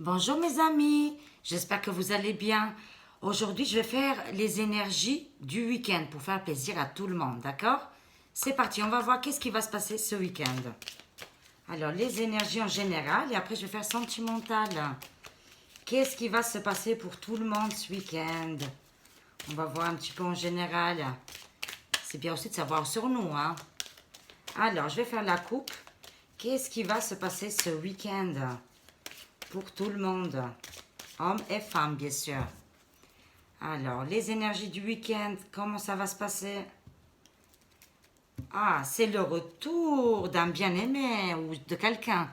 Bonjour mes amis, j'espère que vous allez bien. Aujourd'hui, je vais faire les énergies du week-end pour faire plaisir à tout le monde, d'accord? C'est parti, on va voir qu'est-ce qui va se passer ce week-end. Alors, les énergies en général et après je vais faire sentimental. Qu'est-ce qui va se passer pour tout le monde ce week-end? On va voir un petit peu en général. C'est bien aussi de savoir sur nous, hein? Alors, je vais faire la coupe. Qu'est-ce qui va se passer ce week-end? Pour tout le monde, hommes et femmes, bien sûr. Alors, les énergies du week-end, comment ça va se passer? Ah, c'est le retour d'un bien-aimé ou de quelqu'un.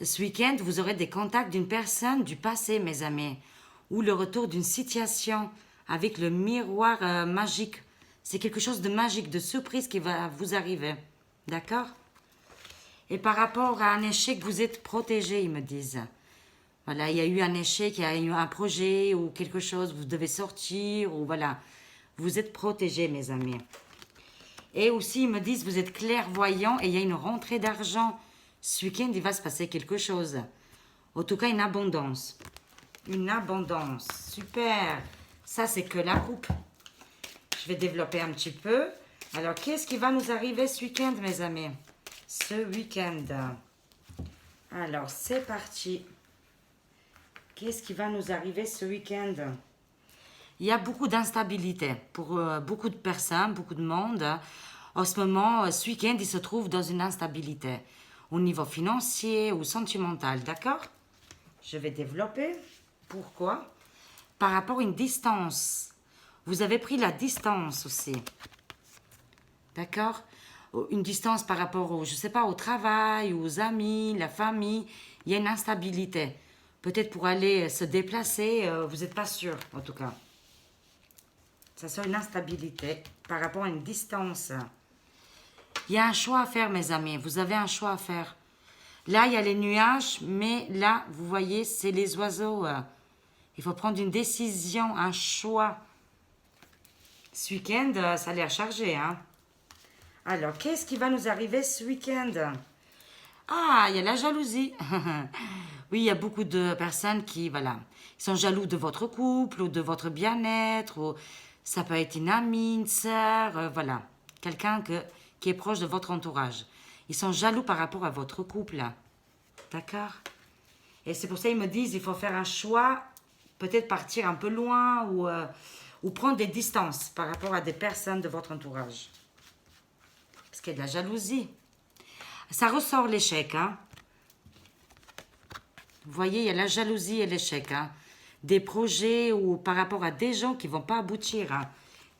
Ce week-end, vous aurez des contacts d'une personne du passé, mes amis, ou le retour d'une situation avec le miroir magique. C'est quelque chose de magique, de surprise qui va vous arriver. D'accord? Et par rapport à un échec, vous êtes protégé, ils me disent. Voilà, il y a eu un échec, il y a eu un projet ou quelque chose, vous devez sortir, ou voilà. Vous êtes protégés, mes amis. Et aussi, ils me disent, vous êtes clairvoyants et il y a une rentrée d'argent. Ce week-end, il va se passer quelque chose. En tout cas, une abondance. Une abondance. Super. Ça, c'est que la coupe. Je vais développer un petit peu. Alors, qu'est-ce qui va nous arriver ce week-end, mes amis? Ce week-end. Alors, c'est parti. Qu'est-ce qui va nous arriver ce week-end? Il y a beaucoup d'instabilité pour beaucoup de personnes, beaucoup de monde. En ce moment, ce week-end, ils se trouvent dans une instabilité au niveau financier ou sentimental, d'accord? Je vais développer. Pourquoi? Par rapport à une distance. Vous avez pris la distance aussi. D'accord? Une distance par rapport au, je sais pas, au travail, aux amis, la famille. Il y a une instabilité. Peut-être pour aller se déplacer, vous n'êtes pas sûr, en tout cas. Ça sera une instabilité par rapport à une distance. Il y a un choix à faire, mes amis. Vous avez un choix à faire. Là, il y a les nuages, mais là, vous voyez, c'est les oiseaux. Il faut prendre une décision, un choix. Ce week-end, ça a l'air chargé, hein? Alors, qu'est-ce qui va nous arriver ce week-end? Ah, il y a la jalousie. Oui, il y a beaucoup de personnes qui, voilà, ils sont jaloux de votre couple ou de votre bien-être. Ou ça peut être une amie, une sœur, voilà. Quelqu'un qui est proche de votre entourage. Ils sont jaloux par rapport à votre couple. D'accord? Et c'est pour ça qu'ils me disent, il faut faire un choix, peut-être partir un peu loin ou prendre des distances par rapport à des personnes de votre entourage. Parce qu'il y a de la jalousie. Ça ressort l'échec, hein? Vous voyez, il y a la jalousie et l'échec, hein? Des projets ou par rapport à des gens qui ne vont pas aboutir, hein?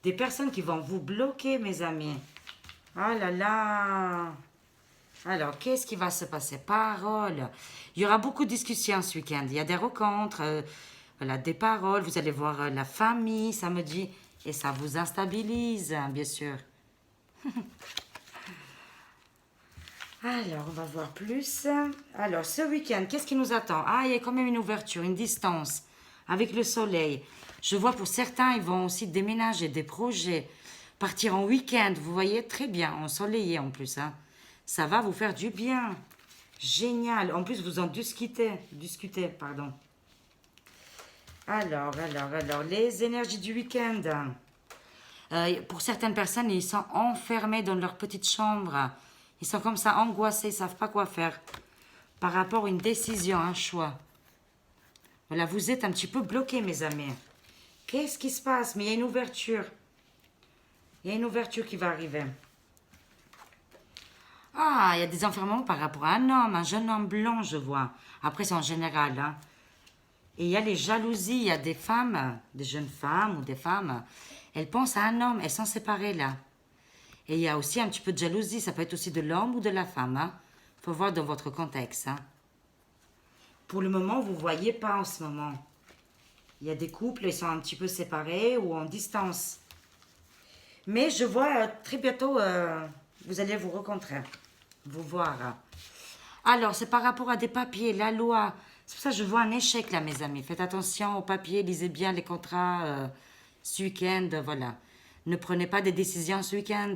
Des personnes qui vont vous bloquer, mes amis. Oh là là! Alors, qu'est-ce qui va se passer? Parole. Il y aura beaucoup de discussions ce week-end. Il y a des rencontres, voilà, des paroles. Vous allez voir la famille samedi et ça vous instabilise, hein, bien sûr. Alors, on va voir plus. Alors, ce week-end, qu'est-ce qui nous attend? Ah, il y a quand même une ouverture, une distance avec le soleil. Je vois pour certains, ils vont aussi déménager des projets, partir en week-end. Vous voyez, très bien, ensoleillé en plus, hein. Ça va vous faire du bien. Génial. En plus, vous en discutez, pardon. Alors, les énergies du week-end. Pour certaines personnes, ils sont enfermés dans leur petite chambre. Ils sont comme ça, angoissés, ils ne savent pas quoi faire. Par rapport à une décision, un choix. Voilà, vous êtes un petit peu bloqués, mes amis. Qu'est-ce qui se passe? Mais il y a une ouverture. Il y a une ouverture qui va arriver. Ah, il y a des enfermements par rapport à un homme, un jeune homme blanc, je vois. Après, c'est en général, hein. Et il y a les jalousies, il y a des femmes, des jeunes femmes ou des femmes, elles pensent à un homme, elles sont séparées là. Et il y a aussi un petit peu de jalousie, ça peut être aussi de l'homme ou de la femme, hein. Faut voir dans votre contexte, hein. Pour le moment, vous ne voyez pas en ce moment. Il y a des couples, ils sont un petit peu séparés ou en distance. Mais je vois très bientôt, vous allez vous rencontrer, vous voir. Alors, c'est par rapport à des papiers, la loi. C'est pour ça que je vois un échec là, mes amis. Faites attention aux papiers, lisez bien les contrats ce week-end, voilà. Ne prenez pas des décisions ce week-end.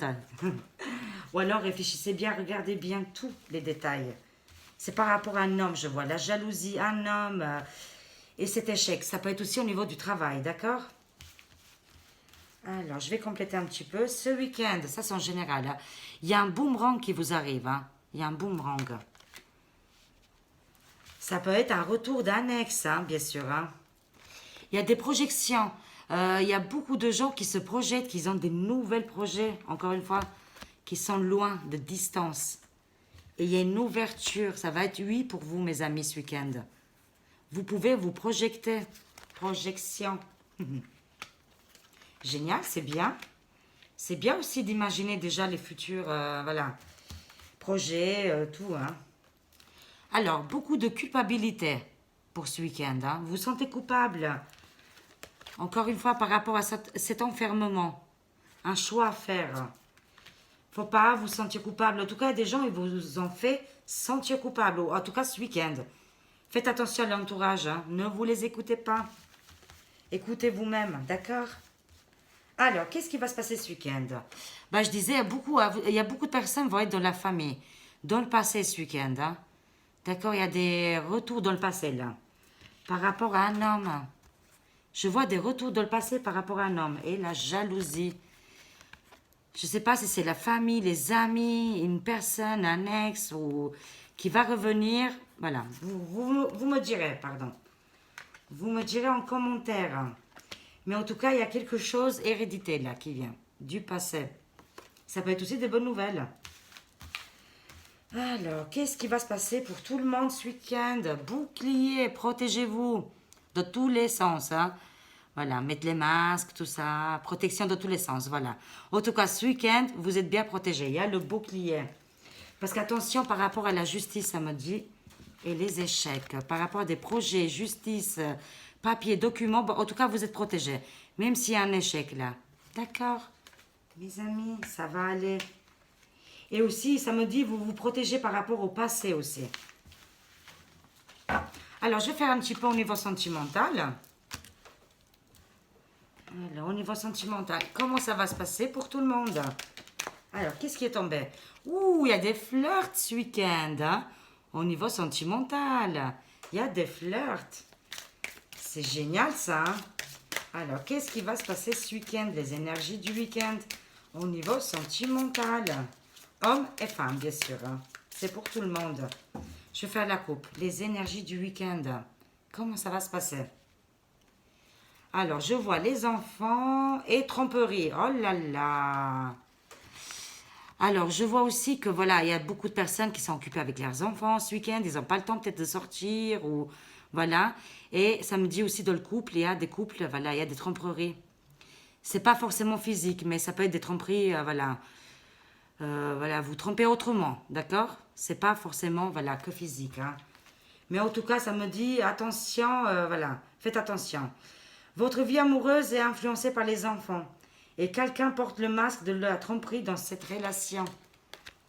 Ou alors réfléchissez bien, regardez bien tous les détails. C'est par rapport à un homme, je vois. La jalousie, un homme et cet échec. Ça peut être aussi au niveau du travail, d'accord? Alors, je vais compléter un petit peu. Ce week-end, ça c'est en général, hein, il y a un boomerang qui vous arrive. Hein. Il y a un boomerang. Ça peut être un retour d'un ex, hein, bien sûr. Hein. Il y a des projections. Il y a beaucoup de gens qui se projettent, qui ont des nouvelles projets, encore une fois, qui sont loin, de distance. Et il y a une ouverture. Ça va être oui pour vous, mes amis, ce week-end. Vous pouvez vous projeter. Projection. Génial, c'est bien. C'est bien aussi d'imaginer déjà les futurs voilà, projets, tout. Hein. Alors, beaucoup de culpabilité pour ce week-end. Hein. Vous vous sentez coupable. Encore une fois, par rapport à cet enfermement. Un choix à faire. Faut pas vous sentir coupable. En tout cas, il y a des gens, ils vous ont fait sentir coupable. En tout cas, ce week-end. Faites attention à l'entourage. Hein. Ne vous les écoutez pas. Écoutez vous-même, d'accord? Alors, qu'est-ce qui va se passer ce week-end? Ben, je disais, il y a beaucoup de personnes qui vont être dans la famille, dans le passé ce week-end. Hein. D'accord, il y a des retours dans le passé là. Par rapport à un homme. Je vois des retours dans le passé par rapport à un homme. Et la jalousie. Je ne sais pas si c'est la famille, les amis, une personne, un ex ou qui va revenir. Voilà, vous me direz, pardon. Vous me direz en commentaire. Mais en tout cas, il y a quelque chose hérédité là qui vient du passé. Ça peut être aussi des bonnes nouvelles. Alors, qu'est-ce qui va se passer pour tout le monde ce week-end? Bouclier, protégez-vous de tous les sens. Hein. Voilà, mettre les masques, tout ça. Protection de tous les sens, voilà. En tout cas, ce week-end, vous êtes bien protégés. Il y a le bouclier. Parce qu'attention par rapport à la justice, ça me dit, et les échecs. Par rapport à des projets, justice, papier, documents, bon, en tout cas, vous êtes protégés. Même s'il y a un échec là. D'accord? Mes amis, ça va aller. Et aussi, ça me dit, vous vous protégez par rapport au passé aussi. Alors, je vais faire un petit peu au niveau sentimental. Alors, au niveau sentimental, comment ça va se passer pour tout le monde? Alors, qu'est-ce qui est tombé? Ouh, il y a des flirts ce week-end. Hein? Au niveau sentimental, il y a des flirts. C'est génial ça. Hein? Alors, qu'est-ce qui va se passer ce week-end? Les énergies du week-end au niveau sentimental. Hommes et femmes, bien sûr. Hein. C'est pour tout le monde. Je vais faire la coupe. Les énergies du week-end. Comment ça va se passer? Alors, je vois les enfants et tromperie. Oh là là. Alors, je vois aussi que voilà, il y a beaucoup de personnes qui sont occupées avec leurs enfants ce week-end. Ils n'ont pas le temps peut-être de sortir ou voilà. Et ça me dit aussi dans le couple, il y a des couples, voilà, il y a des tromperies. C'est pas forcément physique, mais ça peut être des tromperies, voilà. Voilà, vous trompez autrement, d'accord? C'est pas forcément, voilà, que physique. Hein. Mais en tout cas, ça me dit, attention, voilà, faites attention. Votre vie amoureuse est influencée par les enfants. Et quelqu'un porte le masque de la tromperie dans cette relation.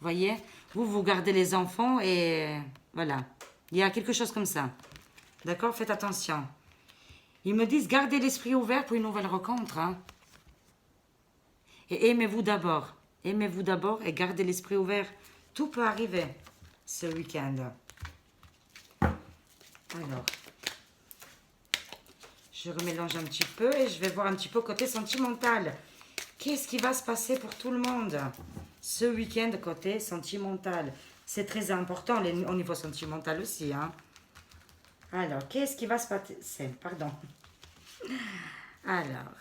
Voyez? Vous gardez les enfants et voilà. Il y a quelque chose comme ça. D'accord? Faites attention. Ils me disent, gardez l'esprit ouvert pour une nouvelle rencontre. Hein. Et aimez-vous d'abord. Aimez-vous d'abord et gardez l'esprit ouvert. Tout peut arriver ce week-end. Alors, je remélange un petit peu et je vais voir un petit peu côté sentimental. Qu'est-ce qui va se passer pour tout le monde ce week-end côté sentimental? C'est très important au niveau sentimental aussi. Hein. Alors, qu'est-ce qui va se passer? Pardon. Alors,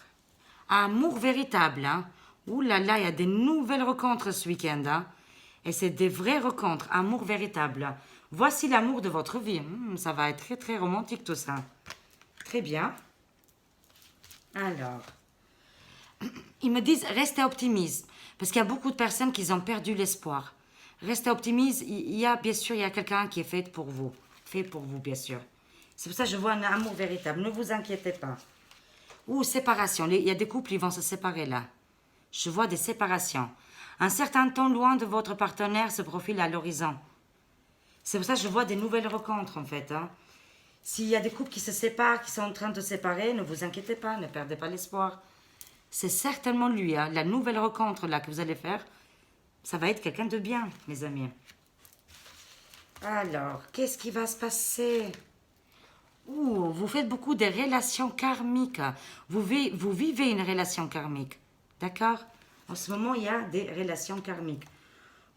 amour véritable. Hein. Ouh là là, il y a des nouvelles rencontres ce week-end. Hein. Et c'est des vraies rencontres, amour véritable. Voici l'amour de votre vie. Ça va être très très romantique tout ça. Très bien. Alors, ils me disent, restez optimiste. Parce qu'il y a beaucoup de personnes qui ont perdu l'espoir. Restez optimiste. Il y a, bien sûr, il y a quelqu'un qui est fait pour vous. Fait pour vous, bien sûr. C'est pour ça que je vois un amour véritable. Ne vous inquiétez pas. Ou séparation. Il y a des couples, ils vont se séparer là. Je vois des séparations. Un certain temps loin de votre partenaire se profile à l'horizon. C'est pour ça que je vois des nouvelles rencontres, en fait. Hein. S'il y a des couples qui se séparent, qui sont en train de se séparer, ne vous inquiétez pas, ne perdez pas l'espoir. C'est certainement lui, hein, la nouvelle rencontre là que vous allez faire. Ça va être quelqu'un de bien, mes amis. Alors, qu'est-ce qui va se passer? Ouh, vous faites beaucoup de relations karmiques. Vous vivez une relation karmique. D'accord? En ce moment, il y a des relations karmiques.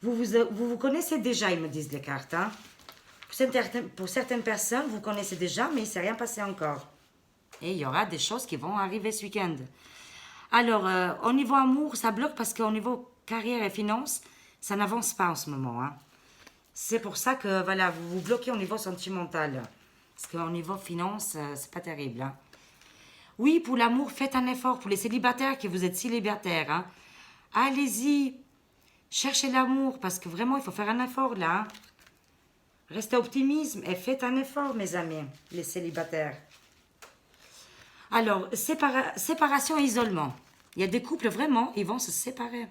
Vous connaissez déjà, ils me disent les cartes. Hein? Pour certaines personnes, vous connaissez déjà, mais il ne s'est rien passé encore. Et il y aura des choses qui vont arriver ce week-end. Alors, au niveau amour, ça bloque parce qu'au niveau carrière et finances, ça n'avance pas en ce moment. Hein. C'est pour ça que voilà, vous vous bloquez au niveau sentimental. Parce qu'au niveau finance, c'est pas terrible. Hein. Oui, pour l'amour, faites un effort. Pour les célibataires, que vous êtes célibataires, hein. Allez-y, cherchez l'amour, parce que vraiment, il faut faire un effort là. Hein. Restez optimisme et faites un effort, mes amis, les célibataires. Alors, séparation et isolement. Il y a des couples, vraiment, ils vont se séparer.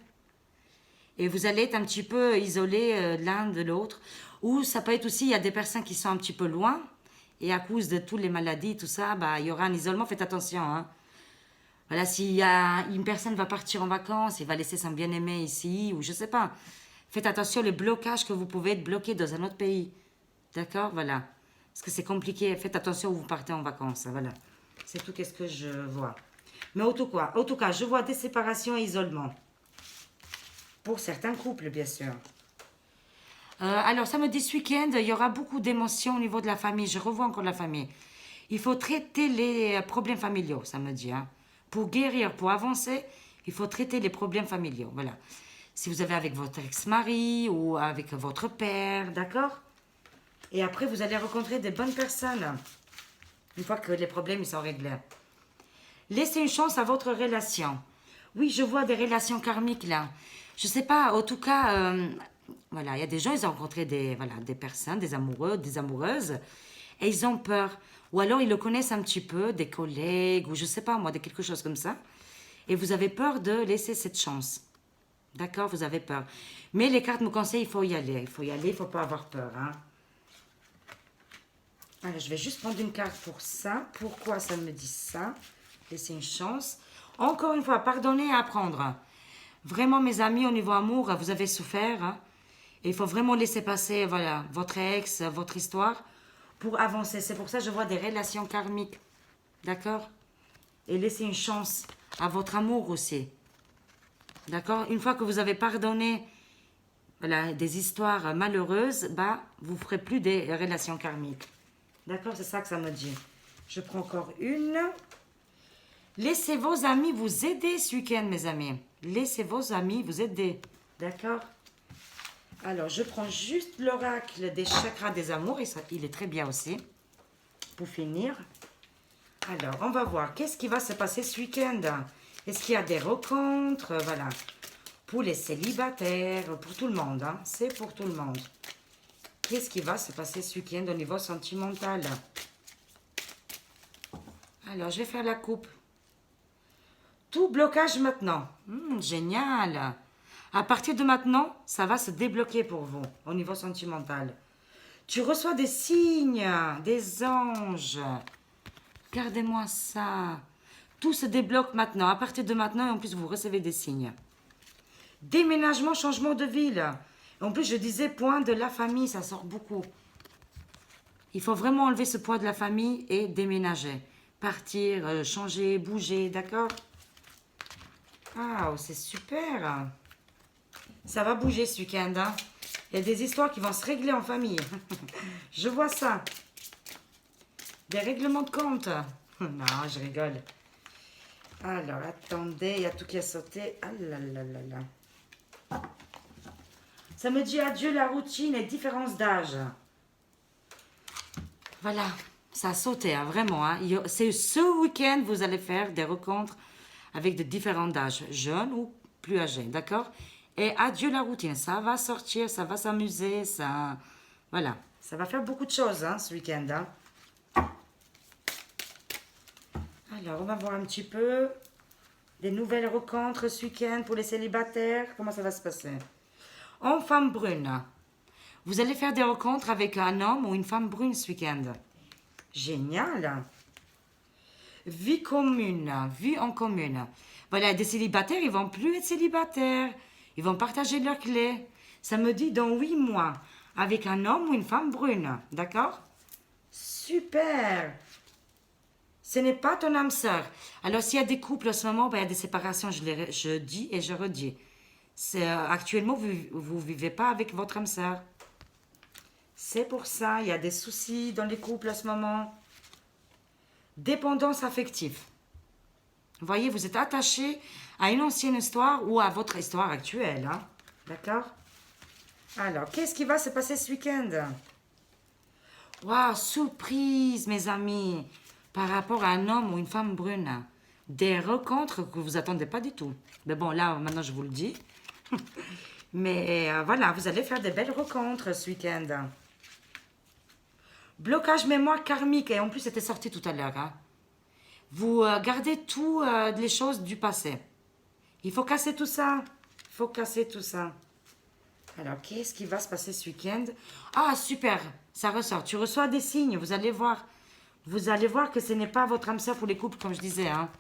Et vous allez être un petit peu isolés l'un de l'autre. Ou ça peut être aussi, il y a des personnes qui sont un petit peu loin. Et à cause de toutes les maladies, tout ça, bah, il y aura un isolement. Faites attention. Hein. Voilà, s'il y a une personne va partir en vacances, il va laisser son bien-aimé ici, ou je sais pas. Faites attention les blocages que vous pouvez être bloqué dans un autre pays. D'accord? Voilà. Parce que c'est compliqué. Faites attention où vous partez en vacances. Voilà. C'est tout ce que je vois. Mais en tout cas, je vois des séparations et isolement. Pour certains couples, bien sûr. Alors, samedi, ce week-end, il y aura beaucoup d'émotions au niveau de la famille. Je revois encore la famille. Il faut traiter les problèmes familiaux, samedi. Hein. Pour guérir, pour avancer, il faut traiter les problèmes familiaux. Voilà. Si vous avez avec votre ex-mari ou avec votre père, d'accord? Et après, vous allez rencontrer des bonnes personnes. Une fois que les problèmes ils sont réglés. Laissez une chance à votre relation. Oui, je vois des relations karmiques là. Je sais pas, en tout cas, voilà, il y a des gens, ils ont rencontré des personnes, des amoureux, des amoureuses, et ils ont peur. Ou alors ils le connaissent un petit peu, des collègues, ou je sais pas moi, de quelque chose comme ça. Et vous avez peur de laisser cette chance. D'accord, vous avez peur. Mais les cartes me conseillent, il faut y aller. Il faut y aller, il ne faut pas avoir peur. Hein. Alors, je vais juste prendre une carte pour ça. Pourquoi ça me dit ça? Laissez une chance. Encore une fois, pardonner et apprendre. Vraiment, mes amis, au niveau amour, vous avez souffert. Hein. Et il faut vraiment laisser passer voilà, votre ex, votre histoire, pour avancer. C'est pour ça que je vois des relations karmiques. D'accord? Et laissez une chance à votre amour aussi. D'accord? Une fois que vous avez pardonné voilà, des histoires malheureuses, bah, vous ne ferez plus des relations karmiques. D'accord? C'est ça que ça me dit. Je prends encore une. Laissez vos amis vous aider ce week-end, mes amis. Laissez vos amis vous aider. D'accord? Alors, je prends juste l'oracle des chakras des amours. Et ça, il est très bien aussi. Pour finir. Alors, on va voir. Qu'est-ce qui va se passer ce week-end? Est-ce qu'il y a des rencontres? Voilà. Pour les célibataires, pour tout le monde. Hein. C'est pour tout le monde. Qu'est-ce qui va se passer ce week-end au niveau sentimental? Alors, je vais faire la coupe. Tout blocage maintenant. Génial. À partir de maintenant, ça va se débloquer pour vous au niveau sentimental. Tu reçois des signes, des anges. Regardez-moi ça. Tout se débloque maintenant. À partir de maintenant, et en plus, vous recevez des signes. Déménagement, changement de ville. En plus, je disais point de la famille, ça sort beaucoup. Il faut vraiment enlever ce poids de la famille et déménager. Partir, changer, bouger, d'accord? Ah, c'est super. Ça va bouger ce week-end. Hein? Il y a des histoires qui vont se régler en famille. Je vois ça. Des règlements de compte. Non, je rigole. Alors, attendez, il y a tout qui a sauté. Ah là là là là. Ça me dit adieu la routine et différence d'âge. Voilà, ça a sauté, hein, vraiment. Hein. C'est ce week-end, vous allez faire des rencontres avec de différents âges, jeunes ou plus âgés, d'accord? Et adieu la routine, ça va sortir, ça va s'amuser, ça... Voilà, ça va faire beaucoup de choses hein, ce week-end. Hein. Alors, on va voir un petit peu des nouvelles rencontres ce week-end pour les célibataires. Comment ça va se passer? En femme brune, vous allez faire des rencontres avec un homme ou une femme brune ce week-end. Génial. Vie commune, vie en commune. Voilà, des célibataires, ils vont plus être célibataires. Ils vont partager leurs clés. Ça me dit dans 8 mois. avec un homme ou une femme brune. D'accord? Super! Ce n'est pas ton âme sœur. Alors, s'il y a des couples en ce moment, ben, il y a des séparations, je dis et je redis. Actuellement, vous ne vivez pas avec votre âme sœur. C'est pour ça, il y a des soucis dans les couples en ce moment. Dépendance affective. Vous voyez, vous êtes attaché à une ancienne histoire ou à votre histoire actuelle. Hein? D'accord? Alors, qu'est-ce qui va se passer ce week-end? Waouh, surprise, mes amis, par rapport à un homme ou une femme brune. Des rencontres que vous attendez pas du tout. Mais bon, là, maintenant, je vous le dis. Mais voilà, vous allez faire des belles rencontres ce week-end. Blocage mémoire karmique. Et en plus, c'était sorti tout à l'heure. Hein. Vous gardez tout les choses du passé. Il faut casser tout ça. Il faut casser tout ça. Alors, qu'est-ce qui va se passer ce week-end? Ah, super, ça ressort. Tu reçois des signes, vous allez voir. Vous allez voir que ce n'est pas votre âme sœur pour les couples, comme je disais. Hein.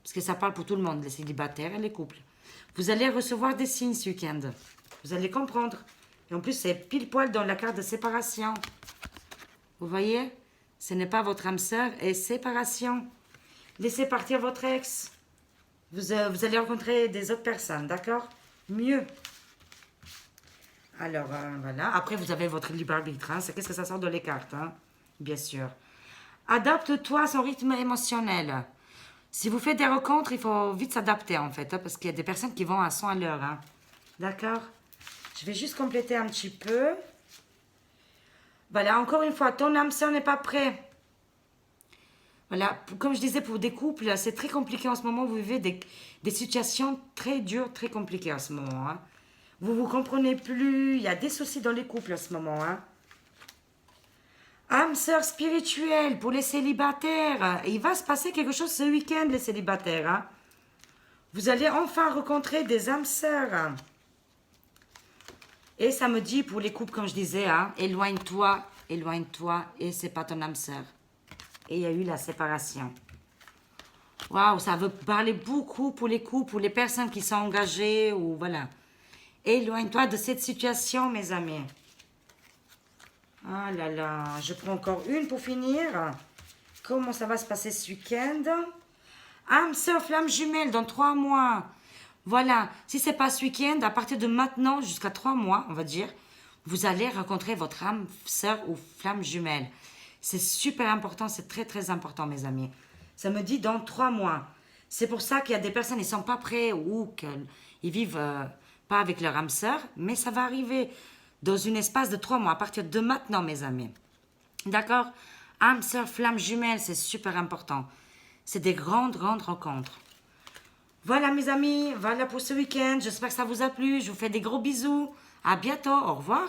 Parce que ça parle pour tout le monde, les célibataires et les couples. Vous allez recevoir des signes ce week-end. Vous allez comprendre. Et en plus, c'est pile poil dans la carte de séparation. Vous voyez? Ce n'est pas votre âme sœur et séparation. Laissez partir votre ex. Vous allez rencontrer des autres personnes, d'accord? Mieux. Alors, voilà. Après, vous avez votre libre arbitre. Hein. C'est qu'est-ce que ça sort de les cartes, hein? Bien sûr. Adapte-toi à son rythme émotionnel. Si vous faites des rencontres, il faut vite s'adapter, en fait. Hein, parce qu'il y a des personnes qui vont à 100 à l'heure. Hein. D'accord? Je vais juste compléter un petit peu. Voilà, encore une fois, ton âme sœur n'est pas prêt. Voilà, comme je disais, pour des couples, c'est très compliqué en ce moment. Vous vivez des situations très dures, très compliquées en ce moment. Hein. Vous vous comprenez plus. Il y a des soucis dans les couples en ce moment. Hein. Âme sœur spirituelle pour les célibataires. Il va se passer quelque chose ce week-end, les célibataires. Hein. Vous allez enfin rencontrer des âmes sœurs. Et ça me dit pour les couples, comme je disais, hein, éloigne-toi, éloigne-toi, et c'est pas ton âme sœur. Et il y a eu la séparation. Waouh, ça veut parler beaucoup pour les couples, pour les personnes qui sont engagées, ou voilà. Éloigne-toi de cette situation, mes amis. Ah là là, je prends encore une pour finir. Comment ça va se passer ce week-end? Âme sœur flamme jumelle dans 3 mois. Voilà, si c'est pas ce week-end, à partir de maintenant jusqu'à 3 mois, on va dire, vous allez rencontrer votre âme sœur ou flamme jumelle. C'est super important, c'est très très important, mes amis. Ça me dit dans 3 mois. C'est pour ça qu'il y a des personnes, ils ne sont pas prêts ou qu'ils vivent pas avec leur âme sœur, mais ça va arriver dans un espace de 3 mois, à partir de maintenant, mes amis. D'accord? Âme sœur, flamme jumelle, c'est super important. C'est des grandes, grandes rencontres. Voilà, mes amis, voilà pour ce week-end. J'espère que ça vous a plu. Je vous fais des gros bisous. À bientôt. Au revoir.